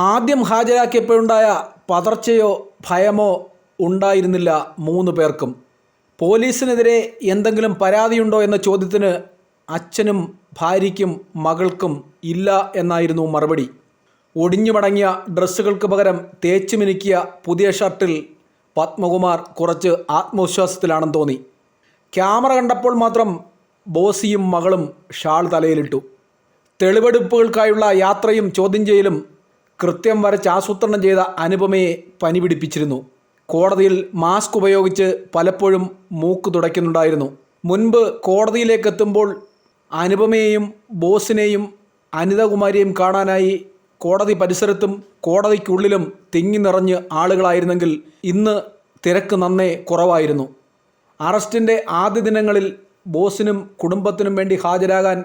ആദ്യം ഹാജരാക്കിയപ്പോഴുണ്ടായ പതർച്ചയോ ഭയമോ ഉണ്ടായിരുന്നില്ല 3 പേർക്കും. പോലീസിനെതിരെ എന്തെങ്കിലും പരാതിയുണ്ടോ എന്ന ചോദ്യത്തിന് അച്ഛനും ഭാര്യയ്ക്കും മകൾക്കും ഇല്ല എന്നായിരുന്നു മറുപടി. ഒടിഞ്ഞു മടങ്ങിയ ഡ്രസ്സുകൾക്ക് പകരം തേച്ചു മിനുക്കിയ പുതിയ ഷർട്ടിൽ പത്മകുമാർ കുറച്ച് ആത്മവിശ്വാസത്തിലാണെന്ന് തോന്നി. ക്യാമറ കണ്ടപ്പോൾ മാത്രം ബോസിയും മകളും ഷാൾ തലയിലിട്ടു. തെളിവെടുപ്പുകൾക്കായുള്ള യാത്രയും ചോദ്യം ചെയ്യലും കൃത്യം വരച്ച് ആസൂത്രണം ചെയ്ത അനുപമയെ പനി പിടിപ്പിച്ചിരുന്നു. കോടതിയിൽ മാസ്ക് ഉപയോഗിച്ച് പലപ്പോഴും മൂക്ക് തുടയ്ക്കുന്നുണ്ടായിരുന്നു. മുൻപ് കോടതിയിലേക്കെത്തുമ്പോൾ അനുപമയെയും ബോസിനെയും അനിതകുമാരിയെയും കാണാനായി കോടതി പരിസരത്തും കോടതിക്കുള്ളിലും തിങ്ങി നിറഞ്ഞ് ആളുകളായിരുന്നെങ്കിൽ ഇന്ന് തിരക്ക് നന്നേ കുറവായിരുന്നു. അറസ്റ്റിൻ്റെ ആദ്യ ദിനങ്ങളിൽ ബോസിനും കുടുംബത്തിനും വേണ്ടി ഹാജരാകാൻ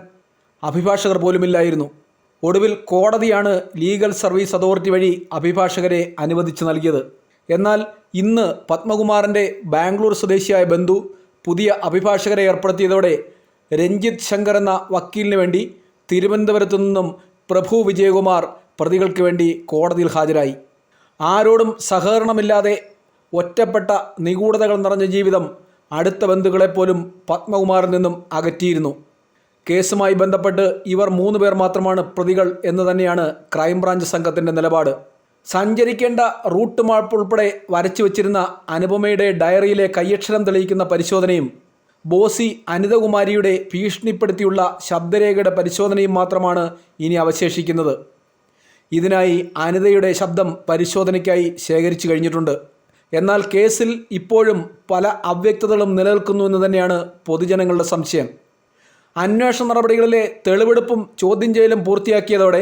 അഭിഭാഷകർ പോലുമില്ലായിരുന്നു. ഒടുവിൽ കോടതിയാണ് ലീഗൽ സർവീസ് അതോറിറ്റി വഴി അഭിഭാഷകരെ അനുവദിച്ച് നൽകിയത്. എന്നാൽ ഇന്ന് പത്മകുമാറിൻ്റെ ബാംഗ്ലൂർ സ്വദേശിയായ ബന്ധു പുതിയ അഭിഭാഷകരെ ഏർപ്പെടുത്തിയതോടെ രഞ്ജിത്ത് ശങ്കർ എന്ന വക്കീലിന് വേണ്ടി തിരുവനന്തപുരത്തു നിന്നും പ്രഭു വിജയകുമാർ പ്രതികൾക്ക് വേണ്ടി കോടതിയിൽ ഹാജരായി. ആരോടും സഹകരണമില്ലാതെ ഒറ്റപ്പെട്ട നിഗൂഢതകൾ നിറഞ്ഞ ജീവിതം അടുത്ത ബന്ധുക്കളെപ്പോലും പത്മകുമാറിൽ നിന്നും അകറ്റിയിരുന്നു. കേസുമായി ബന്ധപ്പെട്ട് ഇവർ 3 പേർ മാത്രമാണ് പ്രതികൾ എന്ന് തന്നെയാണ് ക്രൈംബ്രാഞ്ച് സംഘത്തിൻ്റെ നിലപാട്. സഞ്ചരിക്കേണ്ട റൂട്ട് മാപ്പ് ഉൾപ്പെടെ വരച്ചു വച്ചിരുന്ന അനുപമയുടെ ഡയറിയിലെ കയ്യക്ഷരം തെളിയിക്കുന്ന പരിശോധനയും ബോസി അനിതകുമാരിയുടെ ഭീഷണിപ്പെടുത്തിയുള്ള ശബ്ദരേഖയുടെ പരിശോധനയും മാത്രമാണ് ഇനി അവശേഷിക്കുന്നത്. ഇതിനായി അനിതയുടെ ശബ്ദം പരിശോധനയ്ക്കായി ശേഖരിച്ചു കഴിഞ്ഞിട്ടുണ്ട്. എന്നാൽ കേസിൽ ഇപ്പോഴും പല അവ്യക്തതകളും നിലനിൽക്കുന്നു എന്ന് തന്നെയാണ് പൊതുജനങ്ങളുടെ സംശയം. അന്വേഷണ നടപടികളിലെ തെളിവെടുപ്പും ചോദ്യം ചെയ്യലും പൂർത്തിയാക്കിയതോടെ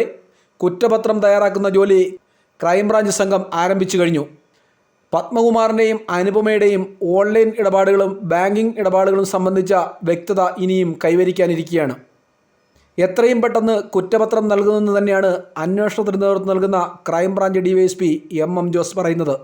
കുറ്റപത്രം തയ്യാറാക്കുന്ന ജോലി ക്രൈംബ്രാഞ്ച് സംഘം ആരംഭിച്ചു കഴിഞ്ഞു. പത്മകുമാറിൻ്റെയും അനുപമയുടെയും ഓൺലൈൻ ഇടപാടുകളും ബാങ്കിംഗ് ഇടപാടുകളും സംബന്ധിച്ച വ്യക്തത ഇനിയും കൈവരിക്കാനിരിക്കുകയാണ്. എത്രയും പെട്ടെന്ന് കുറ്റപത്രം നൽകുമെന്ന് തന്നെയാണ് അന്വേഷണത്തിന് നേതൃത്വം നൽകുന്ന ക്രൈംബ്രാഞ്ച് DYSP MM ജോസ് പറയുന്നത്.